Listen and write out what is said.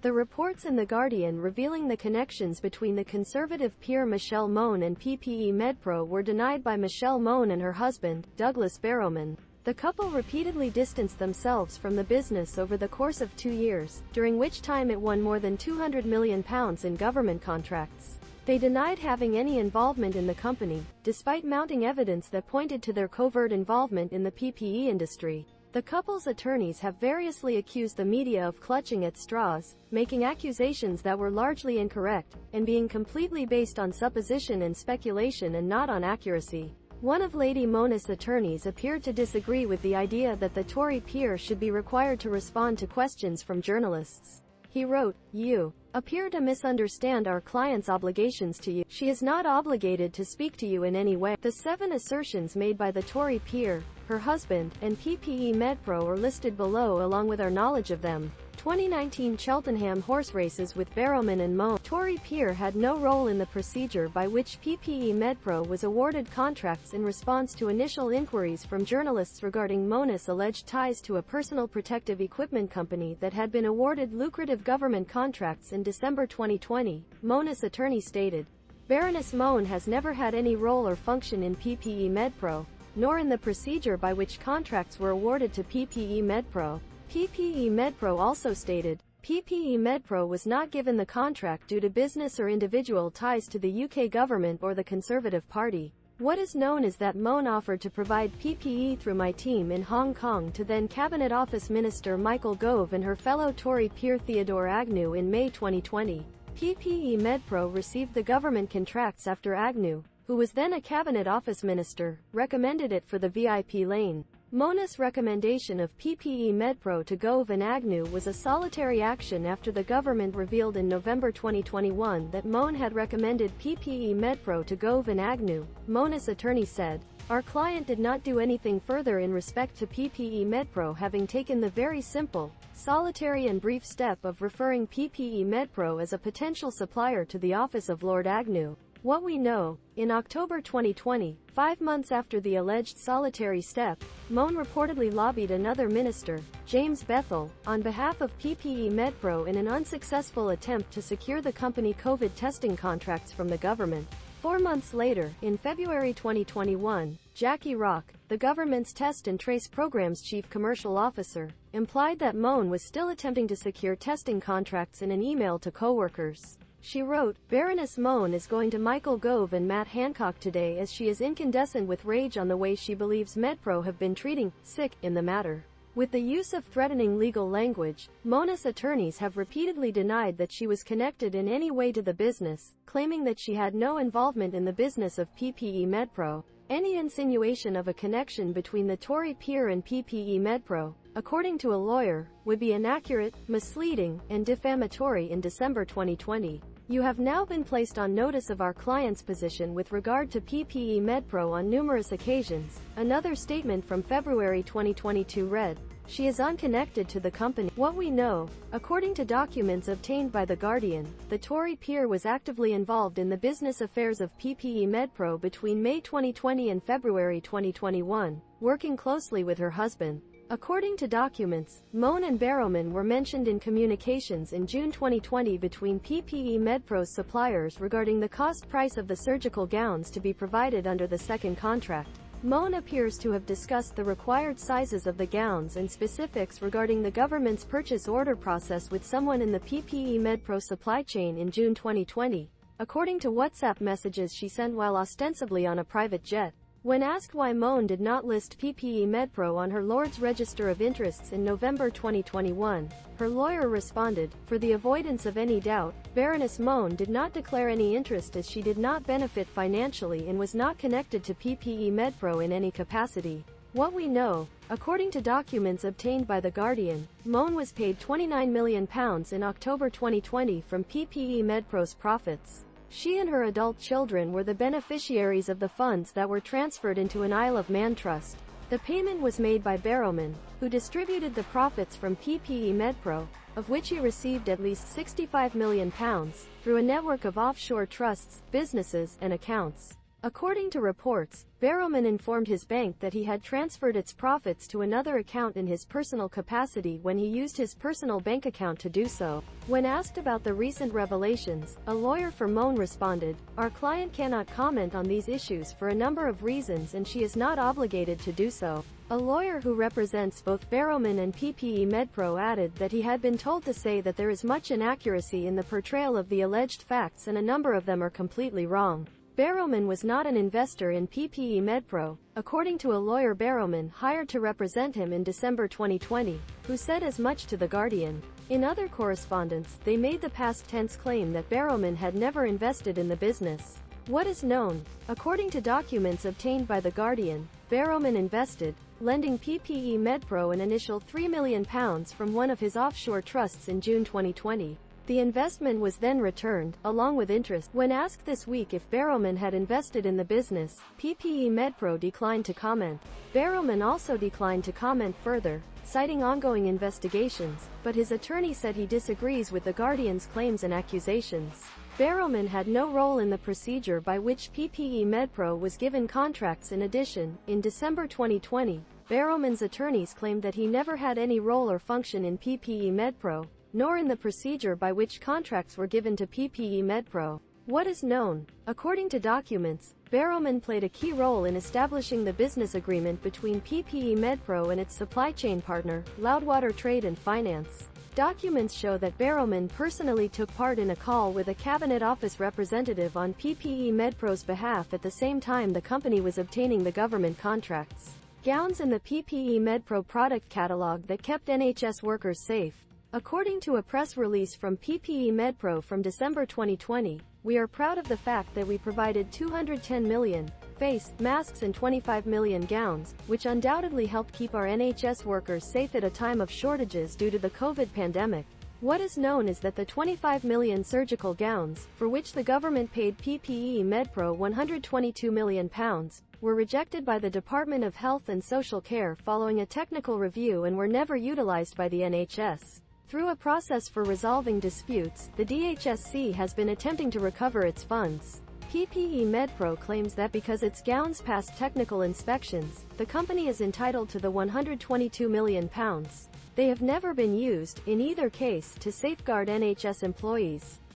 The reports in The Guardian revealing the connections between the conservative peer Michelle Mone and PPE Medpro were denied by Michelle Mone and her husband, Douglas Barrowman. The couple repeatedly distanced themselves from the business over the course of 2 years, during which time it won more than £200 million in government contracts. They denied having any involvement in the company, despite mounting evidence that pointed to their covert involvement in the PPE industry. The couple's attorneys have variously accused the media of clutching at straws, making accusations that were largely incorrect, and being completely based on supposition and speculation and not on accuracy. One of Lady Mone's attorneys appeared to disagree with the idea that the Tory peer should be required to respond to questions from journalists. He wrote, "You appear to misunderstand our client's obligations to you. She is not obligated to speak to you in any way." The 7 assertions made by the Tory peer, her husband, and PPE Medpro are listed below along with our knowledge of them. 2019 Cheltenham horse races with Barrowman and Mone. Tory peer had no role in the procedure by which PPE Medpro was awarded contracts in response to initial inquiries from journalists regarding Mone's alleged ties to a personal protective equipment company that had been awarded lucrative government contracts in December 2020, Mone's attorney stated. Baroness Mone has never had any role or function in PPE Medpro, nor in the procedure by which contracts were awarded to PPE Medpro. PPE Medpro also stated, PPE Medpro was not given the contract due to business or individual ties to the UK government or the Conservative Party. What is known is that Mone offered to provide PPE through my team in Hong Kong to then Cabinet Office Minister Michael Gove and her fellow Tory peer Theodore Agnew in May 2020. PPE Medpro received the government contracts after Agnew, who was then a Cabinet Office Minister, recommended it for the VIP lane. Mone's recommendation of PPE Medpro to Gove and Agnew was a solitary action after the government revealed in November 2021 that Mone had recommended PPE Medpro to Gove and Agnew. Mone's attorney said, "Our client did not do anything further in respect to PPE Medpro having taken the very simple, solitary and brief step of referring PPE Medpro as a potential supplier to the office of Lord Agnew." What we know, in October 2020, 5 months after the alleged solitary step, Mone reportedly lobbied another minister, James Bethell, on behalf of PPE Medpro in an unsuccessful attempt to secure the company COVID testing contracts from the government. 4 months later, in February 2021, Jackie Rock, the government's Test and Trace Program's chief commercial officer, implied that Mone was still attempting to secure testing contracts in an email to co-workers. She wrote, "Baroness Mone is going to Michael Gove and Matt Hancock today as she is incandescent with rage on the way she believes Medpro have been treating sick in the matter." With the use of threatening legal language, Mone's attorneys have repeatedly denied that she was connected in any way to the business, claiming that she had no involvement in the business of PPE Medpro. Any insinuation of a connection between the Tory peer and PPE Medpro, according to a lawyer, would be inaccurate, misleading, and defamatory. In December 2020. You have now been placed on notice of our client's position with regard to PPE Medpro on numerous occasions. Another statement from February 2022 read, "She is unconnected to the company." What we know, according to documents obtained by The Guardian, the Tory peer was actively involved in the business affairs of PPE Medpro between May 2020 and February 2021, working closely with her husband. According to documents, Mone and Barrowman were mentioned in communications in June 2020 between PPE Medpro's suppliers regarding the cost price of the surgical gowns to be provided under the second contract. Mone appears to have discussed the required sizes of the gowns and specifics regarding the government's purchase order process with someone in the PPE Medpro supply chain in June 2020, according to WhatsApp messages she sent while ostensibly on a private jet. When asked why Mone did not list PPE Medpro on her Lord's Register of Interests in November 2021, her lawyer responded, "For the avoidance of any doubt, Baroness Mone did not declare any interest as she did not benefit financially and was not connected to PPE Medpro in any capacity." What we know, according to documents obtained by The Guardian, Mone was paid £29 million in October 2020 from PPE Medpro's profits. She and her adult children were the beneficiaries of the funds that were transferred into an Isle of Man trust. The payment was made by Barrowman, who distributed the profits from PPE Medpro, of which he received at least £65 million, through a network of offshore trusts, businesses, and accounts. According to reports, Barrowman informed his bank that he had transferred its profits to another account in his personal capacity when he used his personal bank account to do so. When asked about the recent revelations, a lawyer for Mone responded, "Our client cannot comment on these issues for a number of reasons and she is not obligated to do so." A lawyer who represents both Barrowman and PPE Medpro added that he had been told to say that there is much inaccuracy in the portrayal of the alleged facts and a number of them are completely wrong. Barrowman was not an investor in PPE Medpro, according to a lawyer Barrowman hired to represent him in December 2020, who said as much to The Guardian. In other correspondence, they made the past tense claim that Barrowman had never invested in the business. What is known? According to documents obtained by The Guardian, Barrowman invested, lending PPE Medpro an initial £3 million from one of his offshore trusts in June 2020. The investment was then returned, along with interest. When asked this week if Barrowman had invested in the business, PPE Medpro declined to comment. Barrowman also declined to comment further, citing ongoing investigations, but his attorney said he disagrees with The Guardian's claims and accusations. Barrowman had no role in the procedure by which PPE Medpro was given contracts. In addition, in December 2020, Barrowman's attorneys claimed that he never had any role or function in PPE Medpro, nor in the procedure by which contracts were given to PPE Medpro. What is known? According to documents, Barrowman played a key role in establishing the business agreement between PPE Medpro and its supply chain partner, Loudwater Trade and Finance. Documents show that Barrowman personally took part in a call with a Cabinet Office representative on PPE Medpro's behalf at the same time the company was obtaining the government contracts. Gowns in the PPE Medpro product catalog that kept NHS workers safe. According to a press release from PPE Medpro from December 2020, "We are proud of the fact that we provided 210 million face masks and 25 million gowns, which undoubtedly helped keep our NHS workers safe at a time of shortages due to the COVID pandemic." What is known is that the 25 million surgical gowns, for which the government paid PPE Medpro £122 million, were rejected by the Department of Health and Social Care following a technical review and were never utilized by the NHS. Through a process for resolving disputes, the DHSC has been attempting to recover its funds. PPE Medpro claims that because its gowns passed technical inspections, the company is entitled to the £122 million. They have never been used, in either case, to safeguard NHS employees.